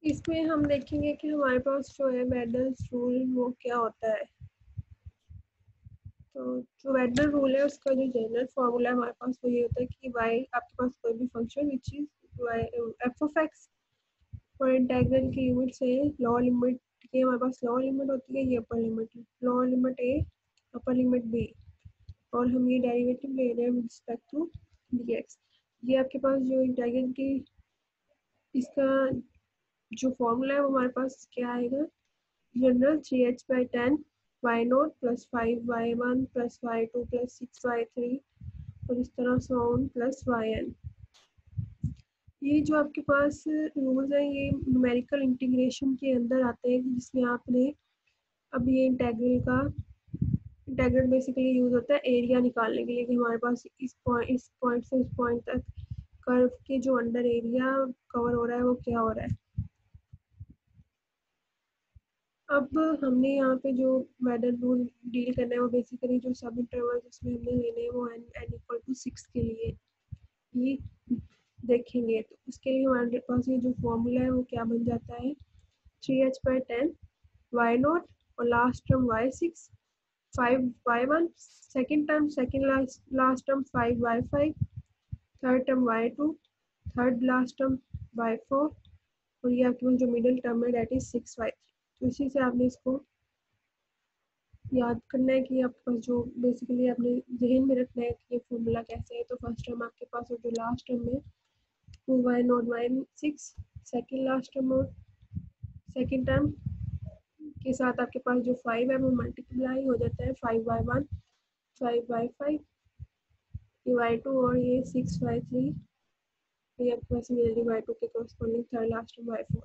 इसमें हम देखेंगे कि हमारे पास जो है वेडल्स रूल वो क्या होता है। तो जो वेडल रूल है उसका जो जनरल फार्मूला है हमारे पास वो ये होता है कि वाई आपके पास कोई भी function which is y f of x और इंटीग्रल की लिमिट से लॉ लिमिट, ये हमारे पास लॉ लिमिट होती है, ये upper limit, low limit A upper limit B, और हम ये डेरिवेटिव ले रहे हैं with respect to d x. ये आपके पास जो इंटीग्रल की इसका जो फॉर्मूला है वो हमारे पास क्या आएगा, general 3h/10 y0 plus 5y1 plus y2 plus 6y3 और इस तरह से ऑन प्लस yn। ये जो आपके पास रूल्स हैं ये न्यूमेरिकल इंटीग्रेशन के अंदर आते हैं, जिसमें आपने अब ये इंटेग्रल बेसिकली यूज होता है एरिया निकालने के लिए कि हमारे पास इस पॉइंट से उस पॉइंट तक कर्व के जो अंडर एरिया कवर हो रहा है वो क्या हो रहा है। अब हमने यहाँ पे जो वेडल रूल डील करना है वो बेसिकली जो सब इंटरवल जिसमें हमने लेने हैं वो n इक्वल टू 6 के लिए ही देखेंगे। तो उसके लिए हमारे पास ये जो फॉर्मूला है वो क्या बन जाता है, 3h/10 y0 और last term y6 5y1 second term second last term 5y5 third term y2 third last term y4 और ये आपके पास जो मिडिल टर्म है दैट इज 6y3। तो इसी से आपने इसको याद करना है कि आपके पास जो बेसिकली आपने जहन में रखना है कि ये फॉर्मूला कैसे है। तो फर्स्ट टर्म आपके पास और जो लास्ट टर्म है 2y0 y6 second last term और सेकेंड टर्म के साथ आपके पास जो 5 है वो मल्टीप्लाई हो जाता है 5y1 5y5 ये y2 और ये 6y3 ये आपके पास मिलेगी y2 के corresponding third last term y4।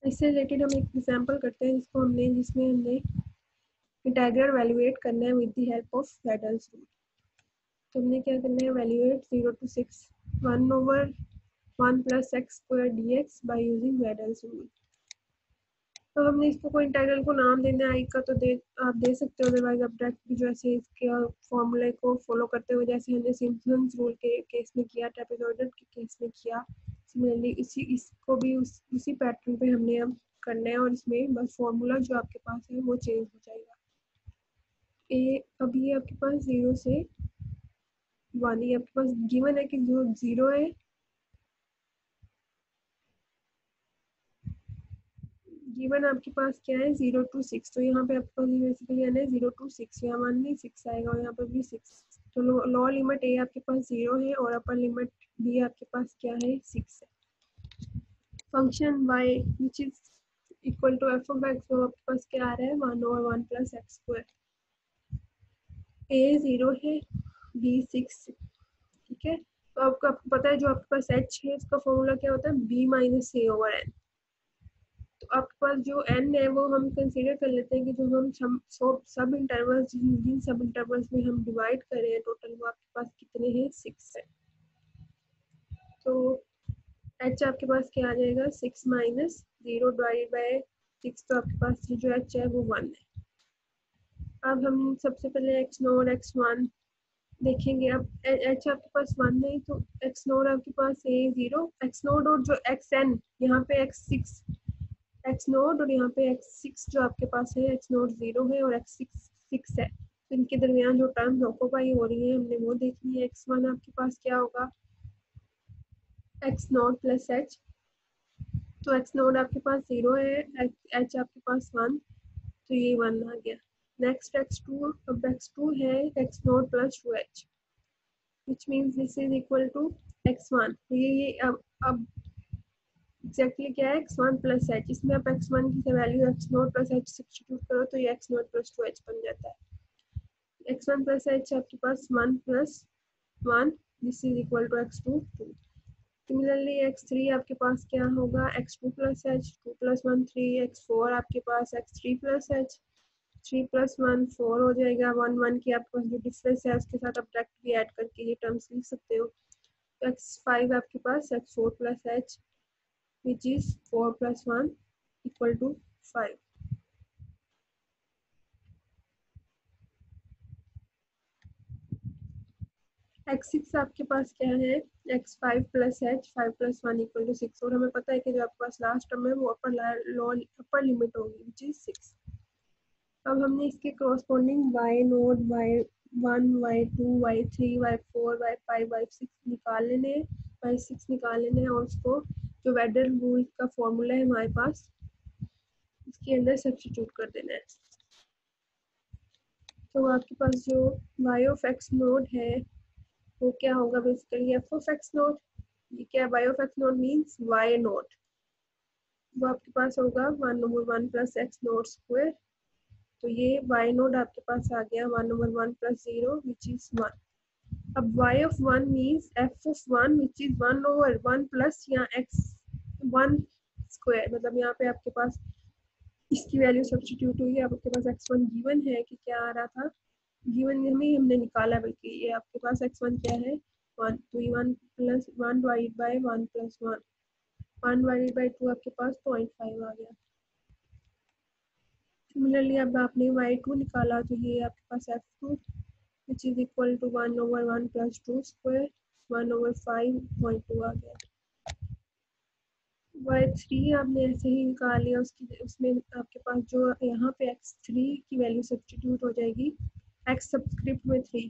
इससे रिलेटेड हम एक एग्जांपल करते हैं जिसमें हमने इंटीग्रल वैल्यूएट करना है with the help of Weddle's rule. तो हमने क्या करना है, valuate 0 to 6 1/1 plus x square dx by using Weddle's rule. तो हमने इसको कोई इंटीग्रल को नाम देना है आई का तो आप दे सकते हो, अदरवाइज आप डायरेक्ट भी जो ऐसे इसके फॉर्मूले को फॉलो करते हुए जैसे हमने सिम्पसन्स रूल के केस में किया, ट्रेपेजॉइडल के केस में किया, सिमिलरली इसको भी उसी पैटर्न पे हमने अब करना है और इसमें बस फॉर्मूला जो आपके पास है वो चेंज हो जाएगा। अब ये आपके पास 0 से 1, ये आपके पास गिवन है कि जो 0 है गिवन आपके पास क्या है 0 to 6, तो यहाँ पे आपके पास बेसिकली है 0 to 6, यहाँ 1 नहीं 6 आएगा और यहाँ पर भी 6। तो लॉ लिमिट ए आपके पास 0 है और अपर लिमिट बी आपके पास क्या है 6 है। Function y which is equal to f of x, तो आपके पास क्या आ रहा है 1/1 प्लस एक्स स्क्वायर। ए 0 है बी 6, ठीक है। तो आपको पता है जो आपके पास h है उसका फॉर्मूला क्या होता है b minus a over N. तो आपके पास जो n है वो हम कंसीडर कर लेते हैं कि जो हम सब इंटरवल्स जिन सब इंटरवल्स में हम डिवाइड कर रहे हैं टोटल वो आपके पास कितने हैं 6 है। तो h आपके पास क्या आ जाएगा 6 माइनस 0 डिवाइडेड बाय 6, तो आपके पास जो h है वो 1 है। अब हम सबसे पहले x0 x1 देखेंगे। अब h आपके पास 1 है तो x0 आपके पास है 0, x0 और जो xn यहाँ पे x6 एक्स नोट और यहाँ पे x6 जो आपके पास है x नोट 0 है और x6 6 है, तो इनके दरमियान जो टर्म ऑक्यूपाई हो रही है हमने वो देखनी है। x1 आपके पास क्या होगा x नोट प्लस h, तो x नोट आपके पास 0 है, h आपके पास 1, तो ये 1 आ गया। नेक्स्ट x2, अब x2 है x naught plus 2h which means this is equal to x1। तो ये अब एग्जैक्टली क्या है x1 प्लस h, इसमें आप x1 की value x0 plus h substitute करो तो ये x0 प्लस 2h बन जाता है। x1 प्लस h आपके पास 1 plus 1 this is equal to x2 2। Similarly x3 आपके पास क्या होगा x2 plus h 2 plus 1 3, x4 आपके पास x3 प्लस h 3 प्लस 1 4 हो जाएगा। 1 1 की आपके पास जो डिफरेंस है उसके साथ आप डायरेक्ट भी ऐड करके ये टर्म्स लिख सकते हो। तो x5 आपके पास x4 plus h which is 4 plus 1 equal to 5। x6 आपके पास क्या है x5 plus h 5 plus 1 equal to 6 और हमें पता है कि जो आपके पास लास्ट टर्म है वो अपर लिमिट होगी विच इज 6। अब हमने इसके corresponding y node y1 y2 y3 y4 y5 y6 निकाल लेने y6 निकाल लेने और उसको जो वेडर रूल का फॉर्मूला है हमारे पास इसके अंदर सब्स्टिट्यूट कर देना है। तो आपके पास जो y ऑफ x नोड है वो क्या होगा, basically f of x node. ये क्या y of x node means y node, वो आपके पास होगा 1/1 प्लस x नोड स्क्वायर। तो ये y नोड आपके पास आ गया 1/1 प्लस 0 विच इज 1। अब y of 1 means f of 1 which is 1/1 plus या x 1 स्क्वायर, मतलब यहाँ पे आपके पास इसकी वैल्यू सब्स्टिट्यूट हुई है। आपके पास x1 गिवन है कि क्या आ रहा था, गिवन हमें हमने निकाला, बल्कि ये आपके पास x1 क्या है 1, तो ये 1 plus 1 divide by 1 plus 1 divide by 2 आपके पास 0.5 आ गया। सिमिलरली अब आपने y2 निकाला तो ये आपके पास f2 which is equal to 1/1 plus 2 square 1/5.2 आ गया। y3 आपने ऐसे ही निकाल लिया, उसमें आपके पास जो यहाँ पे x3 की वैल्यू सब्स्टिट्यूट हो जाएगी x सबस्क्रिप्ट में 3,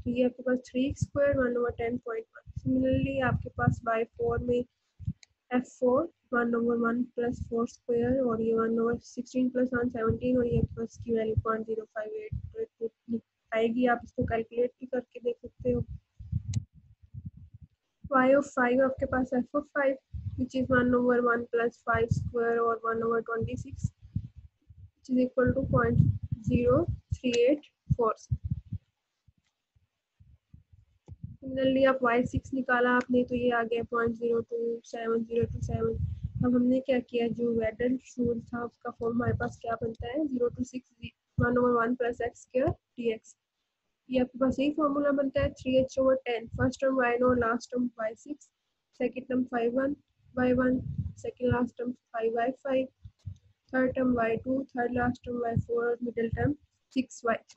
तो ये आपके पास 3 स्क्वायर 1/10.1। सिमिलरली आपके पास y4 में f4 1/1 प्लस 4 स्क्वायर और ये 1/16 प्लस 1 17 और ये आपके पास की वैल्यू 0.058 आएगी। आप इसको कैलकुलेट भी करके देख सकते हो। y of 5 आपके पास f of 5 which is 1/1 plus 5 square or 1/26 which is equal to 0.0384। Similarly आप y6 निकाला आपने तो ये आ गया 0.027027। अब हमने क्या किया, जो वेडर रूल था उसका फॉर्म हमारे पास क्या बनता है 0 to 6 1/1 plus x square dx। ये आपके पास यही फॉर्मूला बनता है 3h/10। First term y0, last term y6, second term 5 y1, second last term 5y5, third term y2, third last term y4 और मिडिल टर्म 6y3।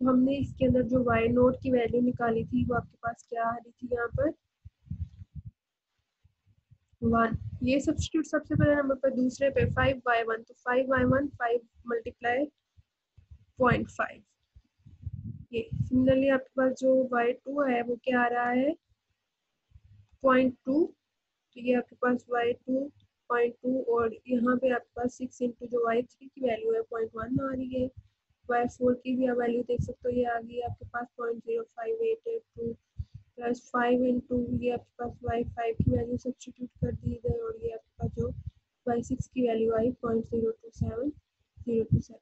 तो हमने इसके अंदर जो y नोट की वैल्यू निकाली थी वो आपके पास क्या आ रही थी यहाँ पर 1। ये सब्स्टिट्यूट सबसे पहले नंबर पर, दूसरे पे 5y1, तो 5y1 5 मल्टीप्लाई 0.5। ये सिमिलरली आपके पास जो y2 है वो क्या आ रहा है 0.2, तो ये आपके पास y2 0.2 और यहाँ पे आपके पास 6 इंटू जो y3 की वैल्यू है 0.1 आ रही है। y4 की भी आप वैल्यू देख सकते हो, ये आ गई आपके पास 0.05882 प्लस 5 इंटू ये आपके पास y5 की वैल्यू सब्स्टिट्यूट कर दी इधर और ये आपके पास जो y6 की वैल्यू आई 0.027027।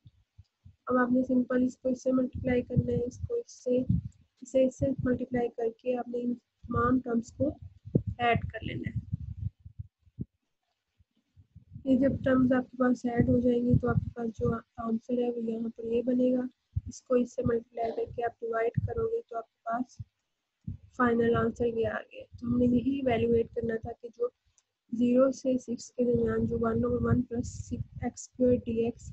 अब आपने सिंपल इसको इससे मल्टीप्लाई करना है, इसको इससे मल्टीप्लाई करके आपने इन तमाम टर्म्स को ऐड कर लेना है। ये जब टर्म्स आपके पास ऐड हो जाएंगी तो आपके पास जो आंसर है वो यहाँ पर ये बनेगा। इसको इससे मल्टीप्लाई करके आप डिवाइड करोगे तो आपके पास फाइनल आंसर ये आ गया। तो हमने यही इवेल्युएट करना था कि जो 0 से 6 के दरमियान जो 1/1 प्लस x स्क्वायर dx,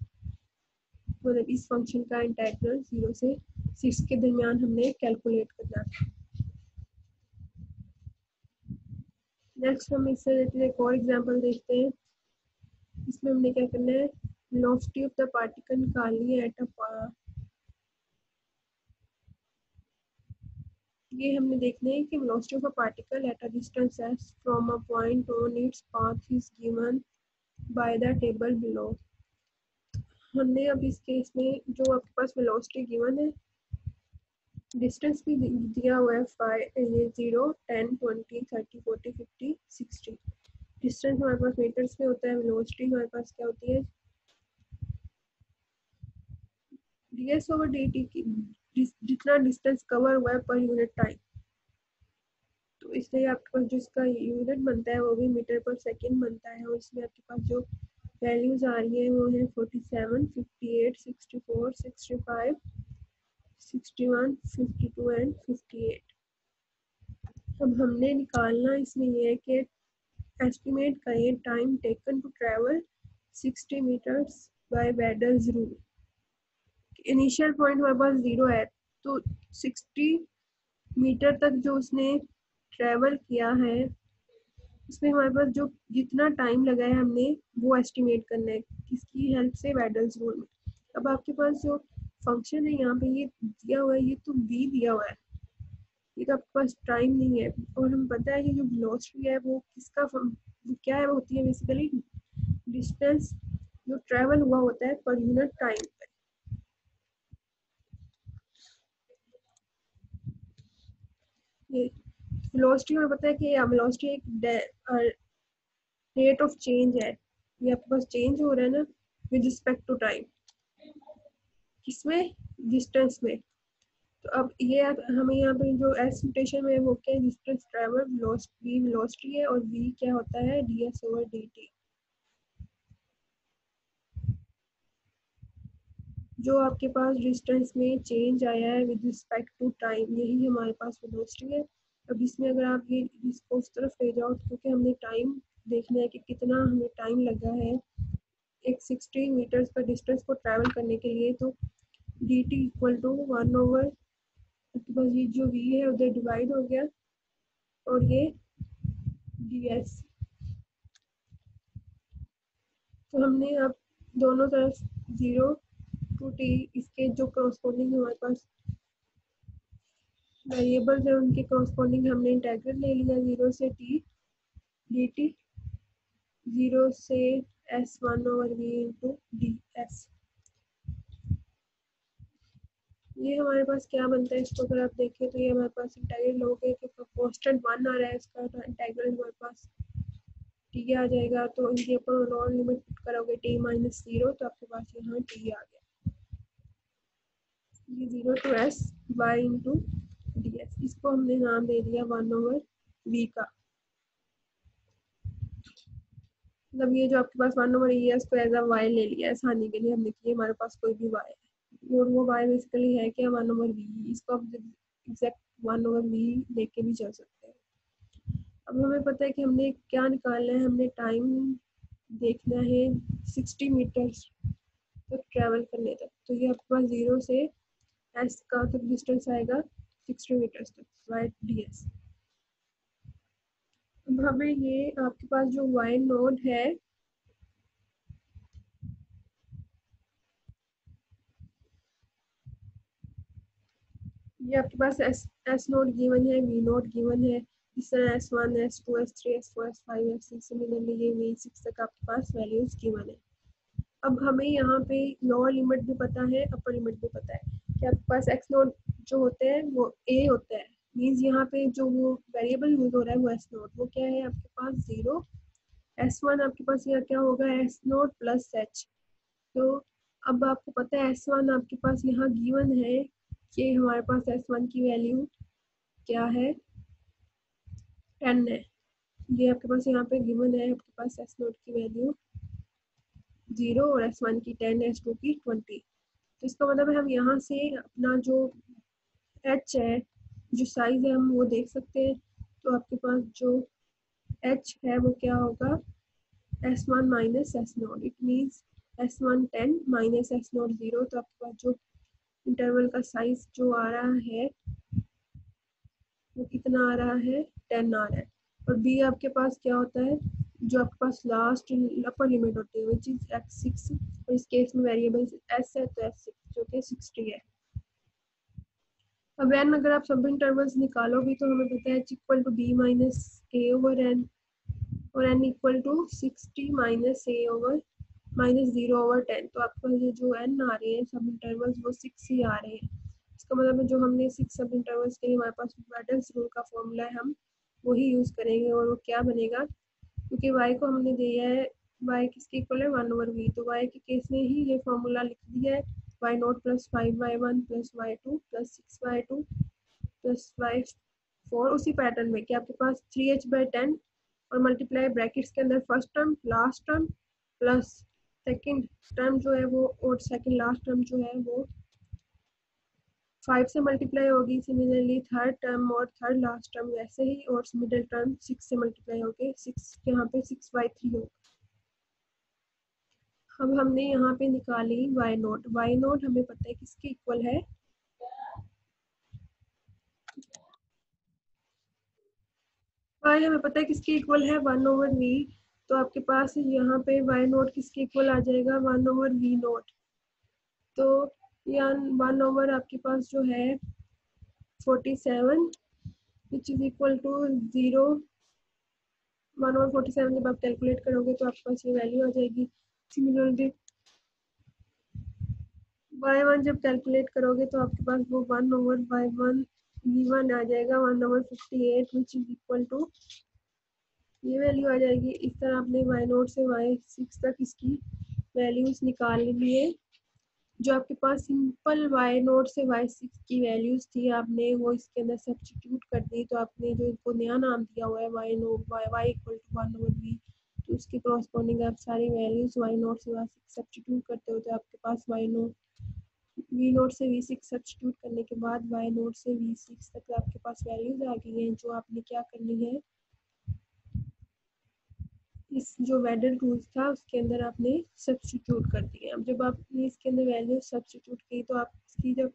मतलब इस फंक्शन का इंटीग्रल 0 से 6 के दरमियान हमने कैलकुलेट करना था। नेक्स्ट हम इससे रिलेटेड एक और एग्जांपल देखते हैं। इसमें हमने क्या करना है, वेलोसिटी ऑफ द पार्टिकल निकालनी है एट अ, ये हमने देखना है कि velocity of a particle at a distance s from a point on its path is given by the table below. हमने अब इस केस में जो आपके पास वेलोसिटी गिवन है, डिस्टेंस भी दिया हुआ है 0 10 20 30 40 50 60। डिस्टेंस हमारे पास मीटर्स में होता है, वेलोसिटी हमारे पास क्या होती है ds ओवर dt की, जितना डिस्टेंस कवर हुआ है पर यूनिट टाइम। तो इसलिए आपके पास जो इसका यूनिट बनता है वो भी मीटर पर सेकंड बनता है और इसमें आपके पास जो वैल्यूज आ रही है वो है 47 58 64 65 61 52 एंड 58। अब हमने निकालना इसमें ये है कि एस्टिमेट करें time taken to travel 60 metres by Weddle's rule. Initial point हमारे पास 0 है तो 60 मीटर तक जो उसने ट्रेवल किया है उसमें हमारे पास जो जितना टाइम लगा है हमने वो एस्टिमेट करना है किसकी हेल्प से, वेडल्स रूल में। अब आपके पास जो फंक्शन है यहाँ पे ये दिया हुआ है, ये तो v दिया हुआ है, ये तो आपके पास टाइम नहीं है। और हम पता है कि जो वेलोसिटी है वो किसका वो क्या है, वो होती है बेसिकली डिस्टेंस जो ट्रेवल हुआ होता है पर यूनिट टाइम पे। ये वेलोसिटी हमें पता है कि वेलोसिटी एक रेट ऑफ चेंज है, ये आपके पास चेंज हो रहा है ना विद रिस्पेक्ट टू टाइम, किसमें, डिस्टेंस में। तो अब ये हमें यहाँ पे जो एस नोटेशन में वो क्या है, डिस्टेंस ट्रेवल, वेलोसिटी वेलोसिटी है, और v क्या होता है, ds ओवर dt। जो आपके पास डिस्टेंस में चेंज आया है विद रिस्पेक्ट टू टाइम, यही हमारे पास वेलोसिटी है। अब इसमें अगर आप ये इसको उस तरफ ले जाओ, क्योंकि हमने टाइम देखना है कि कितना हमें टाइम लगा है एक 60 मीटर्स का डिस्टेंस को ट्रैवल करने के लिए, तो d t equal to 1 over, आपके पास ये जो v है उधर डिवाइड हो गया, और ये ds। तो हमने अब दोनों तरफ 0 टू t इसके जो करस्पॉन्डिंग हमारे पास वेरिएबल्स है उनके करस्पॉन्डिंग हमने इंटेग्रल ले लिया 0 से t dt, 0 से s1/v इंटू ds। ये हमारे पास क्या बनता है, इसको अगर आप देखें तो ये हमारे पास इंटेग्रल हो गया, क्योंकि कांस्टेंट 1 आ रहा है इसका, तो इंटेग्रल हमारे पास t आ जाएगा। तो इनके ऊपर लोअर लिमिट पुट करोगे t-0, तो आपके पास यहाँ t आ गया, ये 0 to s y into ds। इसको हमने नाम दे दिया 1/v का। मतलब ये जो आपके पास 1/e है इसको एज अ y ले लिया आसानी के लिए हमने, कि हमारे पास कोई भी y है और वो y बेसिकली है क्या 1/v, इसको आप एग्जैक्ट 1/v लेके भी चल सकते हैं। अब हमें पता है कि हमने क्या निकालना है, हमने टाइम देखना है 60 मीटर्स तक ट्रैवल करने तक। तो ये आपके पास 0 से s का तक डिस्टेंस आएगा 60 मीटर्स तक बाय ds। अब हमें ये आपके पास जो y नोड है, ये आपके पास एस नोड गिवन है, वी नोड गिवन है, इस तरह s1 s2 s3 s4 s5 s6, similarly ये v6 तक आपके पास वैल्यूज गिवन है। अब हमें यहाँ पे लोअर लिमिट भी पता है, अपर लिमिट भी पता है कि आपके पास एक्स नोड जो होते हैं वो a होता है, मीन्स यहाँ पे जो वो वेरिएबल यूज हो रहा है वो एस नोड, वो क्या है आपके पास 0, s1 आपके पास यहाँ क्या होगा एस नोड प्लस एच। तो अब आपको पता है s1 आपके पास यहाँ गिवन है कि हमारे पास s1 की वैल्यू क्या है 10 है, ये आपके पास यहाँ पे गिवन है, आपके पास एस नोड की वैल्यू 0 और s1 की 10, s2 की 20। तो इसका मतलब है हम यहाँ से अपना जो h है, जो साइज है हम वो देख सकते हैं। तो आपके पास जो h है वो क्या होगा s1 minus S note, it means s1 10 minus S note 0। तो आपके पास जो इंटरवल का साइज जो आ रहा है वो कितना आ रहा है 10 आ रहा है। और b आपके पास क्या होता है, जो आपके पास लास्ट अपर लिमिट होती है विच इज x6, और इस केस में वेरिएबल s है तो s6 जो कि 60 है। अब एन अगर आप सब इंटरवल्स निकालोगे तो हमें पता है h equal to b minus a over n, और n equal to 60 minus a over minus 0 over 10। तो आपको ये जो n आ रहे हैं सब इंटरवल्स वो 6 ही आ रहे हैं। इसका मतलब है जो हमने 6 सब इंटरवल्स के लिए हमारे पास वेडल्स रूल का फॉर्मूला है, हम वही यूज करेंगे, और वो क्या बनेगा, क्योंकि y को हमने दिया है, y किसके इक्वल है 1/v, तो y के केस में ही ये फॉर्मूला लिख दिया है y not plus 5y1 plus y2 plus 6y2 plus y4, उसी पैटर्न में कि आपके पास 3h/10 और मल्टीप्लाई ब्रैकेट्स के अंदर first term last term plus second term जो है वो, और सेकंड लास्ट टर्म जो है वो 5 से मल्टीप्लाई होगी, सिमिलरली थर्ड टर्म और थर्ड लास्ट टर्म वैसे ही, और मिडिल टर्म 6 से मल्टीप्लाई होगी, 6 यहाँ पे 6/3 होगा। अब हमने यहाँ पे निकाली y नोट हमें पता है किसके इक्वल है, वाई हमें पता है किसके इक्वल है 1/v, तो आपके पास यहाँ पे वाई नोट किसके इक्वल आ जाएगा 1/v नोट। तो यहाँ 1 आपके पास जो है 47 विच इज इक्वल टू 0। 1/47 जब आप कैलकुलेट करोगे तो आपके पास ये वैल्यू आ जाएगी। सिमिलरली y1 जब कैलकुलेट करोगे तो आपके पास वो 1/y1 v1 आ जाएगा 1/58 विच इज इक्वल टू ये वैल्यू आ जाएगी। इस तरह आपने y0 से y6 तक इसकी वैल्यूज निकाल लिए। जो आपके पास सिंपल y0 से y6 की वैल्यूज थी आपने वो इसके अंदर सब्स्टिट्यूट कर दी। तो आपने जो इसको नया नाम दिया हुआ है y इक्वल टू 1/v, तो उसके करॉस्पॉन्डिंग आप सारी वैल्यूज y0 से y6 सब्स्टिट्यूट करते हो तो आपके पास y0 v0 से v6 सब्स्टिट्यूट करने के बाद y0 से v6 तक आपके पास वैल्यूज आ गई हैं। जो आपने क्या करनी है, इस जो वेडल रूल्स था उसके अंदर आपने सब्स्टिट्यूट कर दिए। अब जब आपने इसके अंदर वैल्यू सब्स्टिट्यूट की तो आप इसकी जब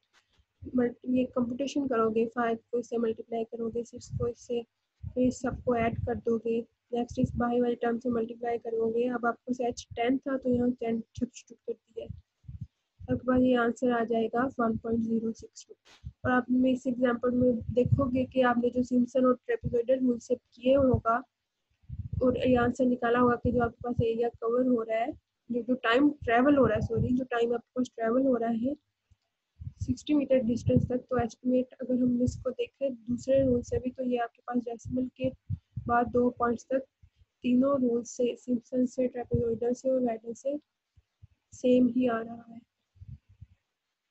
ये कंप्यूटेशन करोगे 5 को इससे मल्टीप्लाई करोगे, 6 को इससे, तो इस सबको ऐड कर दोगे। नेक्स्ट इस बाई वाले टर्म से मल्टीप्लाई करोगे। अब आपको सेच 10 था तो यहाँ 10 सब्स्टिट्यूट कर दिया। आपके पास ये आंसर आ जाएगा 1.062। और आप में इस एग्जाम्पल में देखोगे कि आपने जो सिम्पसन और ट्रेपेजॉइडल रूल से किए होगा और ये आंसर निकाला होगा कि जो आपके पास एरिया कवर हो रहा है, जो टाइम ट्रेवल हो रहा है, सॉरी जो टाइम आपके पास ट्रेवल हो रहा है 60 मीटर डिस्टेंस तक, तो एस्टिमेट अगर हम इसको देखें दूसरे रूल से भी तो ये आपके पास डेसिमल के बाद 2 पॉइंट्स तक तीनों रूल से, सिम्पसन से, ट्रेपेजॉइडल से और वेडल से सेम ही आ रहा है।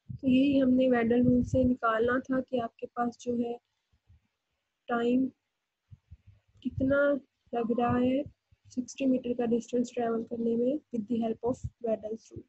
तो यही हमने वेडल रूल से निकालना था कि आपके पास जो है टाइम कितना लग रहा है 60 मीटर का डिस्टेंस ट्रैवल करने में with the help of Weddle's rule.